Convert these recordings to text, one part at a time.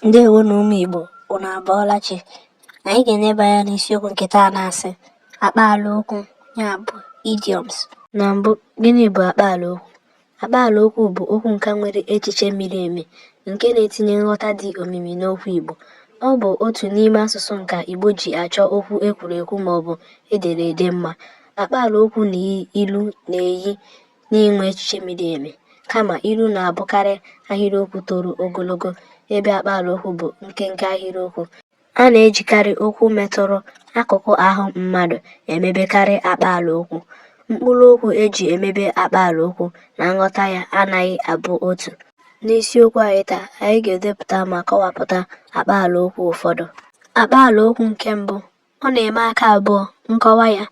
Ndewonu ụmụ Igbo, unu abọọla chi. Anyị ga-eneba anya n'isiokwu nke taa na-asị akpaalaokwu, ya bụ idioms. Na mbụ, gịnị bụ akpaalaokwu? Akpaalaokwu bụ okwu nka nwere echiche miri emi nke na-etinye nghọta dị omimi n'okwu Igbo. Ọ bụ otu n'ime asụsụ nka Igbo ji achọ okwu ekwurekwu maọbụ ederede mma. Akpaalaokwu na ilu na-eyi n'inwe echiche miri emi, kama ilu na-abụkarị ahịrịokwu toro ogologo, ebe akpaalaokwu bụ nkenke ahịrịokwu. A na-ejikarị okwu metụrụ akụkụ ahụ mmadụ emebekarị akpaalaokwu. Mkpụrụ okwu eji emebe akpaalaokwu na nghọta ya anaghị abụ otu. N'isiokwu anyị taa, anyị ga-edepụta ma kọwapụta akpaalaokwu ụfọdụ. Akpaalaokwu nke mbụ: ọ na-eme aka abụọ. Nkọwa ya: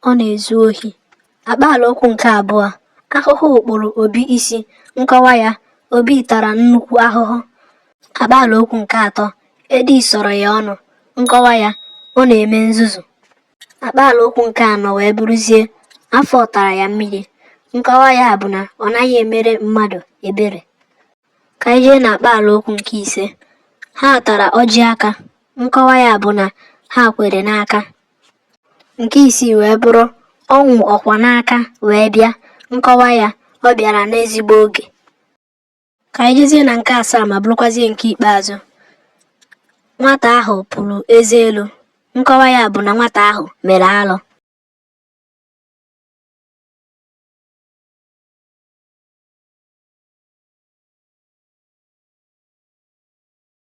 ọ na-ezu ohi. Akpaalaokwu nke abụọ: ahụhụ ụkpụrụ obi isi. Nkọwa ya: obi tara nnukwu ahụhụ. Akpaalaokwu nke atọ: edi sọrọ ya ọnụ. Nkọwa ya: ọ na-eme nzuzu. Akpaalaokwu nke anọ wee bụrụzie afọ tara ya mmiri. Nkọwa ya bụ na ọ naghị emere mmadụ ebere. Ka anyị jee na akpaalaokwu nke ise: ha tara ọjị aka. Nkọwa ya bụ na ha kwere n'aka. Nke isii wee bụrụ ọnwụ ọkwa n'aka wee bịa. Nkọwa ya: ọ bịara n'ezigbo oge. Ka anyị jezie na nke asaa ma bụrụkwazie nke ikpeazụ: nwata ahụ pụrụ eze elu. Nkọwa ya bụ na nwata ahụ mere alụ.